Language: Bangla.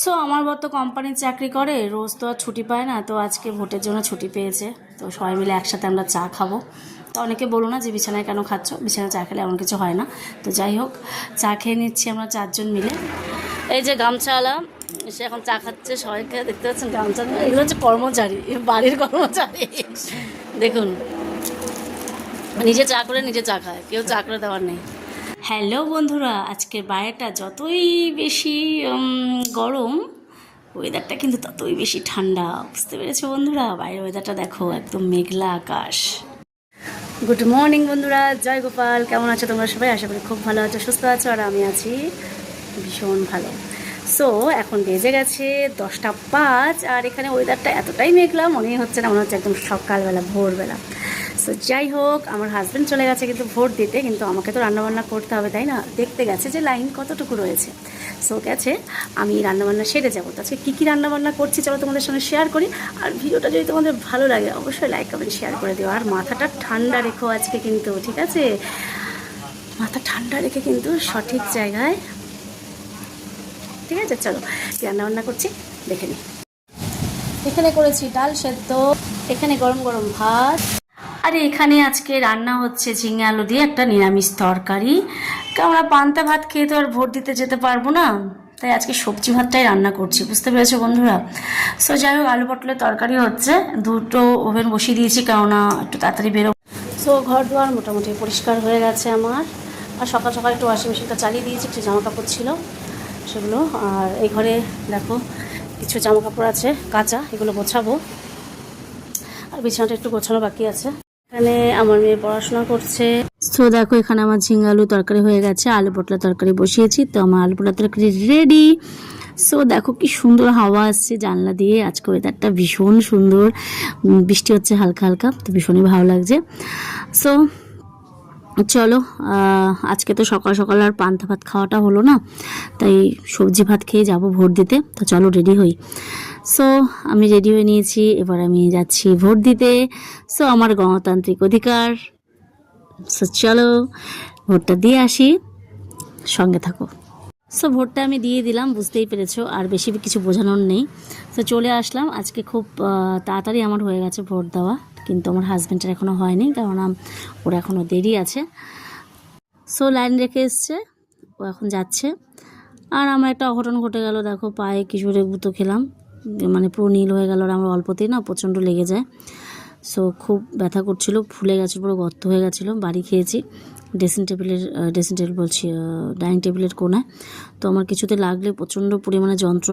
সো আমার বর তো কোম্পানির চাকরি করে, রোজ তো আর ছুটি পায় না, তো আজকে ভোটের জন্য ছুটি পেয়েছে। তো সবাই মিলে একসাথে আমরা চা খাবো। তো অনেকে বলো না যে বিছানায় কেন খাচ্ছ, বিছানায় চা খেলে এমন কিছু হয় না। তো যাই হোক, চা খেয়ে নিচ্ছি আমরা চারজন মিলে। এই যে গামছাওয়ালা সে এখন চা খাচ্ছে, সবাইকে দেখতে পাচ্ছেন গামছা নিয়ে। এগুলো হচ্ছে কর্মচারী, বাড়ির কর্মচারী। দেখুন, নিজে চা করে নিজে চা খায়, কেউ চা করে দেওয়ার নেই। হ্যালো বন্ধুরা, আজকের বাইরেটা যতই বেশি গরম, ওয়েদারটা কিন্তু ততই বেশি ঠান্ডা। বুঝতে পেরেছো বন্ধুরা? বাইরের ওয়েদারটা দেখো, একদম মেঘলা আকাশ। গুড মর্নিং বন্ধুরা, জয় গোপাল। কেমন আছো তোমরা সবাই? আশা করি খুব ভালো আছো, সুস্থ আছো, আর আমি আছি ভীষণ ভালো। সো এখন বেজে গেছে 10টা 5, আর এখানে ওয়েদারটা এতটাই মেঘলা, মনেই হচ্ছে না, মনে হচ্ছে একদম সকালবেলা, ভোরবেলা। সো যাই হোক, আমার হাজব্যান্ড চলে গেছে কিন্তু ভোট দিতে, কিন্তু আমাকে তো রান্নাবান্না করতে হবে, তাই না? দেখতে গেছে যে লাইন কতটুকু রয়েছে। সো গেছে, আমি রান্নাবান্না সেরে যাবো। তো আজকে কী কী রান্নাবান্না করছি চলো তোমাদের সঙ্গে শেয়ার করি। আর ভিডিওটা যদি তোমাদের ভালো লাগে অবশ্যই লাইক কমেন্ট শেয়ার করে দিও। আর মাথাটা ঠান্ডা রেখো আজকে কিন্তু, ঠিক আছে? মাথা ঠান্ডা রেখে কিন্তু সঠিক জায়গায়, ঠিক আছে? চলো কী রান্নাবান্না করছি দেখে নিই। এখানে করেছি ডাল সেদ্ধ, এখানে গরম গরম ভাত, আর এখানে আজকে রান্না হচ্ছে ঝিঙে আলু দিয়ে একটা নিরামিষ তরকারি। আমরা পান্তা ভাত খেয়ে তো আর ভোট দিতে যেতে পারবো না, তাই আজকে সবজি ভাতটাই রান্না করছি। বুঝতে পেরেছো বন্ধুরা? সো যাই হোক, আলু পটলের তরকারি হচ্ছে, দুটো ওভেন বসিয়ে দিয়েছি কেননা একটু তাড়াতাড়ি বেরো। সো ঘর দুয়ার মোটামুটি পরিষ্কার হয়ে গেছে আমার। আর সকাল সকাল একটু ওয়াশিং মেশিনটা চালিয়ে দিয়েছি, কিছু জামা কাপড় ছিল সেগুলো। আর এই ঘরে দেখো কিছু জামা কাপড় আছে কাঁচা, এগুলো গোছাবো। আর বিছানাটা একটু গোছানো বাকি আছে। এখানে আমার মেয়ে পড়াশোনা করছে। তো দেখো, এখানে আমার ঝিঙে আলু তরকারি হয়ে গেছে, আলু পটলা তরকারি বসিয়েছি। তো আমার আলু পটলা তরকারি রেডি। সো দেখো কি সুন্দর হাওয়া আসছে জানলা দিয়ে, আজকে ওয়েদারটা ভীষণ সুন্দর, বৃষ্টি হচ্ছে হালকা হালকা, তো ভীষণই ভালো লাগছে। সো চলো, আজকে তো সকাল সকাল আর পান্তা ভাত খাওয়াটা হলো না, তাই সবজি ভাত খেয়ে যাব ভোট দিতে। তো চলো রেডি হই। সো আমি রেডি হয়ে নিয়েছি, এবার আমি যাচ্ছি ভোট দিতে। সো আমার গণতান্ত্রিক অধিকার। সো চলো ভোটটা দিয়ে আসি, সঙ্গে থাকো। সো ভোটটা আমি দিয়ে দিলাম, বুঝতেই পেরেছো, আর বেশি কিছু বোঝানোর নেই। তো চলে আসলাম। আজকে খুব তাড়াতাড়ি আমার হয়ে গেছে ভোট দেওয়া, কিন্তু আমার হাজব্যান্ডের এখনও হয়নি, কেননা ওর এখনও দেরি আছে। সো লাইন রেখে এসছে, ও এখন যাচ্ছে। আর আমার একটা অঘটন ঘটে গেল, দেখো পায়ে কিশোরে গুঁতো খেলাম, মানে পুরো নীল হয়ে গেল। আর আমার অল্পতেই না প্রচণ্ড লেগে যায়। সো খুব ব্যথা করছিল, ফুলে গেছে, পুরো গর্ত হয়ে গেছিলো। বাড়ি খেয়েছি ড্রেসিং টেবিল বলছি, ডাইনিং টেবিলের কোনায়। তো আমার কিছুতে লাগলে প্রচণ্ড পরিমাণে যন্ত্র,